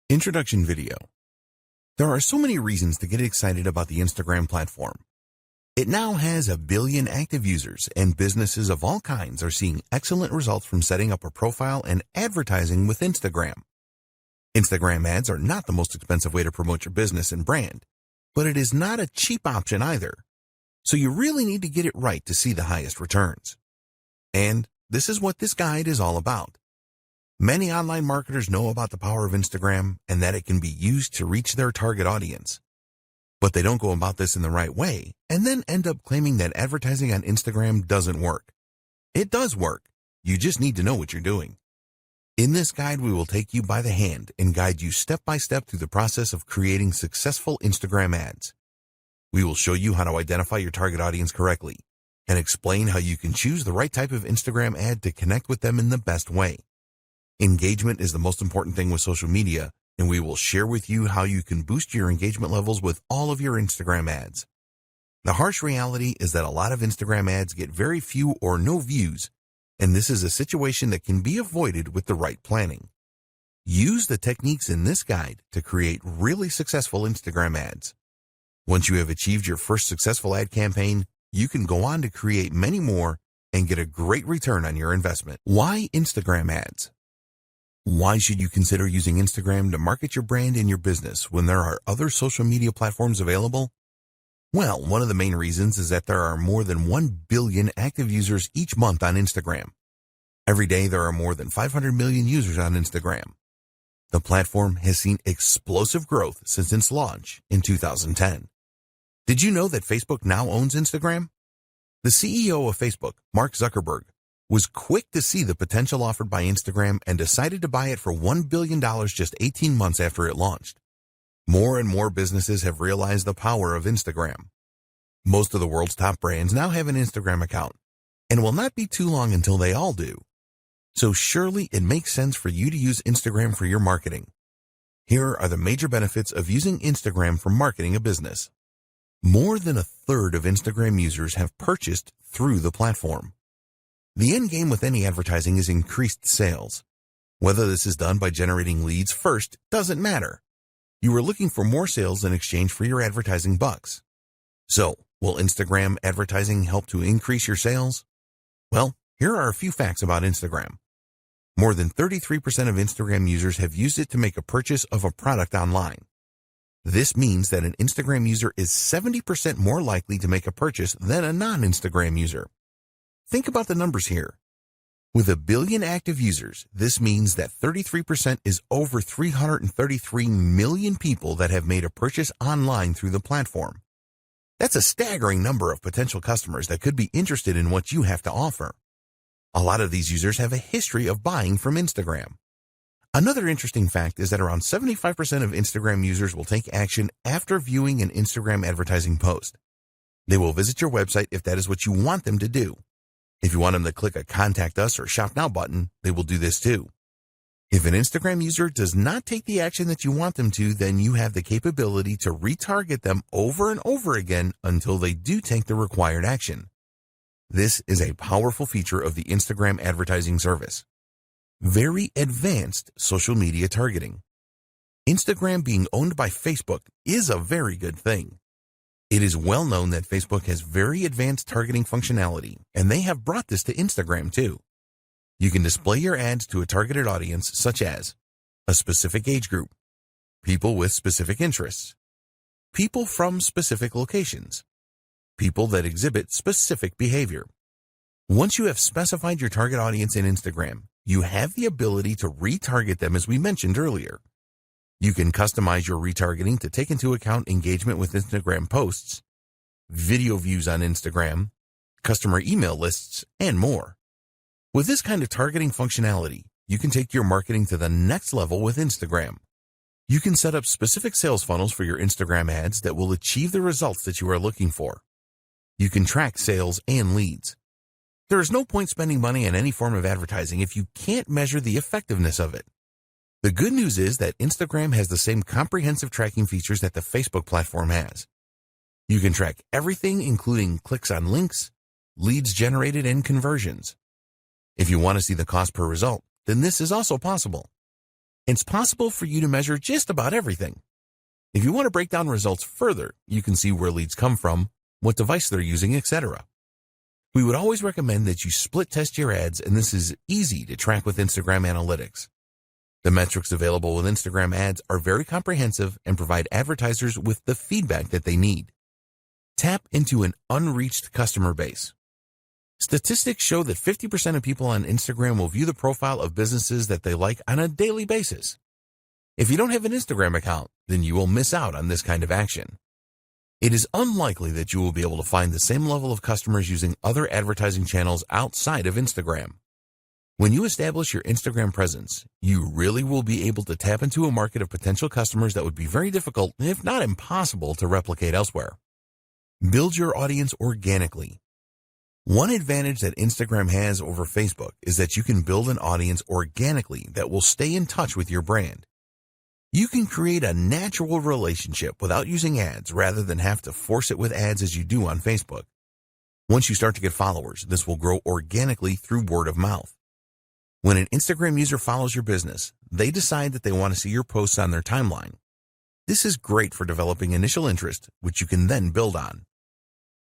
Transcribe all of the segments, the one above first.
Introduction video. There are so many reasons to get excited about the Instagram platform. It now has 1 billion active users, and businesses of all kinds are seeing excellent results from setting up a profile and advertising with Instagram. Instagram ads are not the most expensive way to promote your business and brand, but it is not a cheap option either. So you really need to get it right to see the highest returns. And this is what this guide is all about. Many online marketers know about the power of Instagram and that it can be used to reach their target audience. But they don't go about this in the right way and then end up claiming that advertising on Instagram doesn't work. It does work. You just need to know what you're doing. In this guide, we will take you by the hand and guide you step by step through the process of creating successful Instagram ads. We will show you how to identify your target audience correctly and explain how you can choose the right type of Instagram ad to connect with them in the best way. Engagement is the most important thing with social media, and we will share with you how you can boost your engagement levels with all of your Instagram ads. The harsh reality is that a lot of Instagram ads get very few or no views, and this is a situation that can be avoided with the right planning. Use the techniques in this guide to create really successful Instagram ads. Once you have achieved your first successful ad campaign, you can go on to create many more and get a great return on your investment. Why Instagram ads? Why should you consider using Instagram to market your brand and your business when there are other social media platforms available? Well, one of the main reasons is that there are more than 1 billion active users each month on Instagram. Every day there are more than 500 million users on Instagram. The platform has seen explosive growth since its launch in 2010. Did you know that Facebook now owns Instagram? The CEO of Facebook, Mark Zuckerberg, was quick to see the potential offered by Instagram and decided to buy it for $1 billion just 18 months after it launched. More and more businesses have realized the power of Instagram. Most of the world's top brands now have an Instagram account, and it will not be too long until they all do. So surely it makes sense for you to use Instagram for your marketing. Here are the major benefits of using Instagram for marketing a business. More than 1/3 of Instagram users have purchased through the platform. The end game with any advertising is increased sales. Whether this is done by generating leads first doesn't matter. You are looking for more sales in exchange for your advertising bucks. So, will Instagram advertising help to increase your sales? Well, here are a few facts about Instagram. More than 33% of Instagram users have used it to make a purchase of a product online. This means that an Instagram user is 70% more likely to make a purchase than a non-Instagram user. Think about the numbers here. With 1 billion active users, this means that 33% is over 333 million people that have made a purchase online through the platform. That's a staggering number of potential customers that could be interested in what you have to offer. A lot of these users have a history of buying from Instagram. Another interesting fact is that around 75% of Instagram users will take action after viewing an Instagram advertising post. They will visit your website if that is what you want them to do. If you want them to click a Contact Us or Shop Now button, they will do this too. If an Instagram user does not take the action that you want them to, then you have the capability to retarget them over and over again until they do take the required action. This is a powerful feature of the Instagram advertising service. Very advanced social media targeting. Instagram being owned by Facebook is a very good thing. It is well known that Facebook has very advanced targeting functionality, and they have brought this to Instagram too. You can display your ads to a targeted audience such as a specific age group, people with specific interests, people from specific locations, people that exhibit specific behavior. Once you have specified your target audience in Instagram, you have the ability to retarget them as we mentioned earlier. You can customize your retargeting to take into account engagement with Instagram posts, video views on Instagram, customer email lists, and more. With this kind of targeting functionality, you can take your marketing to the next level with Instagram. You can set up specific sales funnels for your Instagram ads that will achieve the results that you are looking for. You can track sales and leads. There is no point spending money on any form of advertising if you can't measure the effectiveness of it. The good news is that Instagram has the same comprehensive tracking features that the Facebook platform has. You can track everything, including clicks on links, leads generated, and conversions. If you want to see the cost per result, then this is also possible. It's possible for you to measure just about everything. If you want to break down results further, you can see where leads come from, what device they're using, etc. We would always recommend that you split test your ads, and this is easy to track with Instagram Analytics. The metrics available with Instagram Ads are very comprehensive and provide advertisers with the feedback that they need. Tap into an unreached customer base. Statistics show that 50% of people on Instagram will view the profile of businesses that they like on a daily basis. If you don't have an Instagram account, then you will miss out on this kind of action. It is unlikely that you will be able to find the same level of customers using other advertising channels outside of Instagram. When you establish your Instagram presence, you really will be able to tap into a market of potential customers that would be very difficult, if not impossible, to replicate elsewhere. Build your audience organically. One advantage that Instagram has over Facebook is that you can build an audience organically that will stay in touch with your brand. You can create a natural relationship without using ads rather than have to force it with ads as you do on Facebook. Once you start to get followers, this will grow organically through word of mouth. When an Instagram user follows your business, they decide that they want to see your posts on their timeline. This is great for developing initial interest, which you can then build on.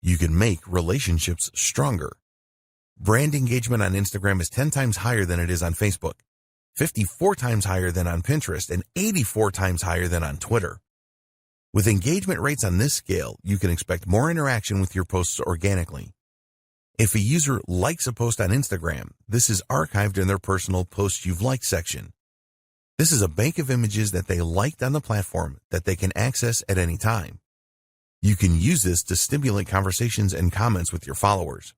You can make relationships stronger. Brand engagement on Instagram is 10 times higher than it is on Facebook, 54 times higher than on Pinterest, and 84 times higher than on Twitter. With engagement rates on this scale, you can expect more interaction with your posts organically. If a user likes a post on Instagram, this is archived in their personal Posts You've Liked section. This is a bank of images that they liked on the platform that they can access at any time. You can use this to stimulate conversations and comments with your followers.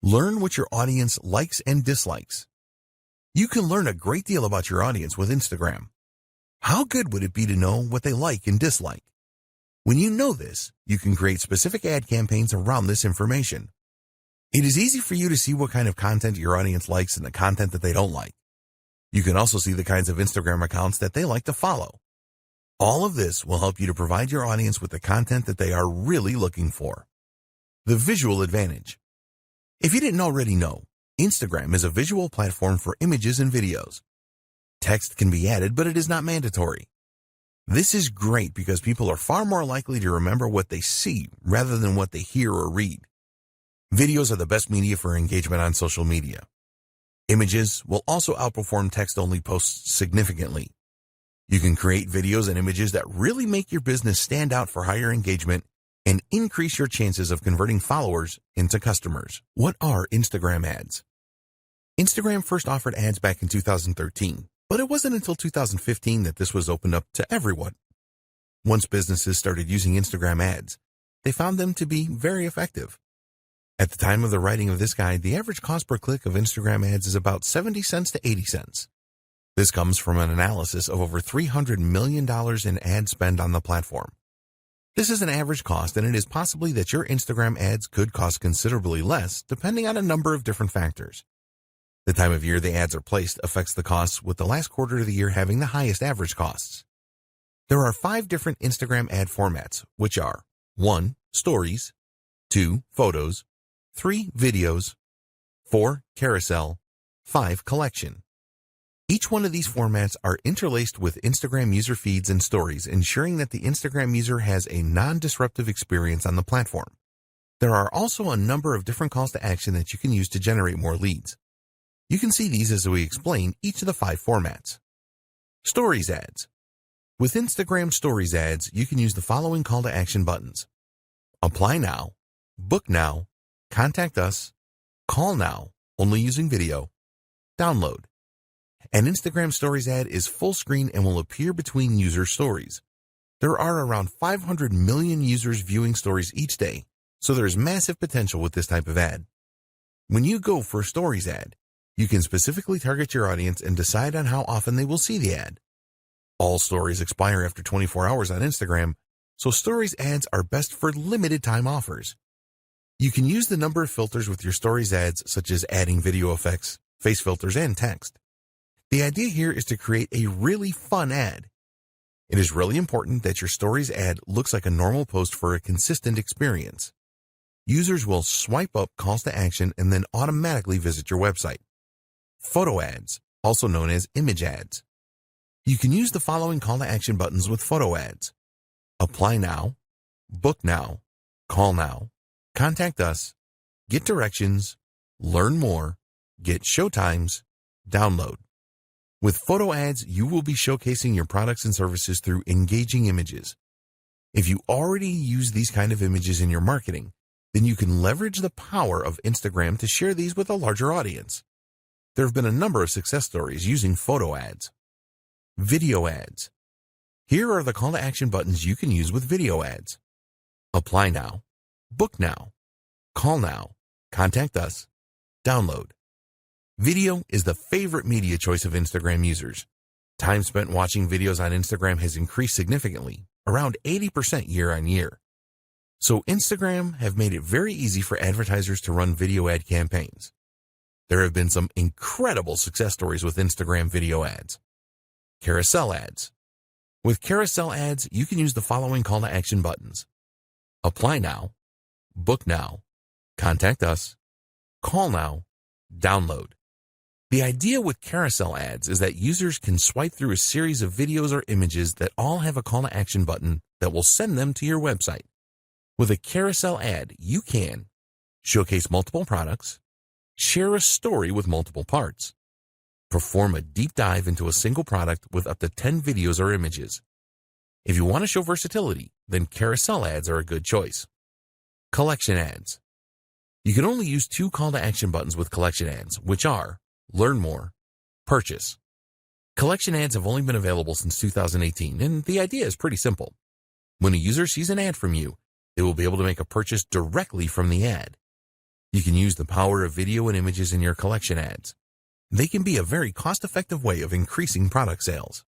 Learn what your audience likes and dislikes. You can learn a great deal about your audience with Instagram. How good would it be to know what they like and dislike? When you know this, you can create specific ad campaigns around this information. It is easy for you to see what kind of content your audience likes and the content that they don't like. You can also see the kinds of Instagram accounts that they like to follow. All of this will help you to provide your audience with the content that they are really looking for. The visual advantage. If you didn't already know, Instagram is a visual platform for images and videos. Text can be added, but it is not mandatory. This is great because people are far more likely to remember what they see rather than what they hear or read. Videos are the best media for engagement on social media. Images will also outperform text-only posts significantly. You can create videos and images that really make your business stand out for higher engagement and increase your chances of converting followers into customers. What are Instagram ads? Instagram first offered ads back in 2013, but it wasn't until 2015 that this was opened up to everyone. Once businesses started using Instagram ads, they found them to be very effective. At the time of the writing of this guide, the average cost per click of Instagram ads is about 70 cents to 80 cents. This comes from an analysis of over $300 million in ad spend on the platform. This is an average cost, and it is possibly that your Instagram ads could cost considerably less, depending on a number of different factors. The time of year the ads are placed affects the costs, with the last quarter of the year having the highest average costs. There are 5 different Instagram ad formats, which are 1. Stories, 2. Photos, 3. Videos, 4. Carousel, 5. Collection. Each one of these formats are interlaced with Instagram user feeds and stories, ensuring that the Instagram user has a non-disruptive experience on the platform. There are also a number of different calls to action that you can use to generate more leads. You can see these as we explain each of the 5 formats. Stories ads. With Instagram Stories ads, you can use the following call to action buttons: Apply now, Book now, Contact us, Call now, only using video, Download. An Instagram Stories ad is full screen and will appear between user stories. There are around 500 million users viewing stories each day, so there is massive potential with this type of ad. When you go for a Stories ad, you can specifically target your audience and decide on how often they will see the ad. All stories expire after 24 hours on Instagram, so Stories ads are best for limited time offers. You can use the number of filters with your Stories ads, such as adding video effects, face filters, and text. The idea here is to create a really fun ad. It is really important that your Stories ad looks like a normal post for a consistent experience. Users will swipe up calls to action and then automatically visit your website. Photo ads, also known as image ads. You can use the following call to action buttons with photo ads. Apply now, book now, call now, contact us, get directions, learn more, get showtimes, download. With photo ads, you will be showcasing your products and services through engaging images. If you already use these kind of images in your marketing, then you can leverage the power of Instagram to share these with a larger audience. There have been a number of success stories using photo ads. Video ads. Here are the call to action buttons you can use with video ads. Apply now, book now, call now, contact us, download. Video is the favorite media choice of Instagram users. Time spent watching videos on Instagram has increased significantly, around 80% year on year. So Instagram have made it very easy for advertisers to run video ad campaigns. There have been some incredible success stories with Instagram video ads. Carousel ads. With carousel ads, you can use the following call to action buttons. Apply now, book now, contact us, call now, download. The idea with carousel ads is that users can swipe through a series of videos or images that all have a call to action button that will send them to your website. With a carousel ad, you can showcase multiple products, share a story with multiple parts, perform a deep dive into a single product with up to 10 videos or images. If you want to show versatility, then carousel ads are a good choice. Collection ads. You can only use two call to action buttons with collection ads, which are learn more, purchase. Collection ads have only been available since 2018, and the idea is pretty simple. When a user sees an ad from you, they will be able to make a purchase directly from the ad. You can use the power of video and images in your collection ads. They can be a very cost-effective way of increasing product sales.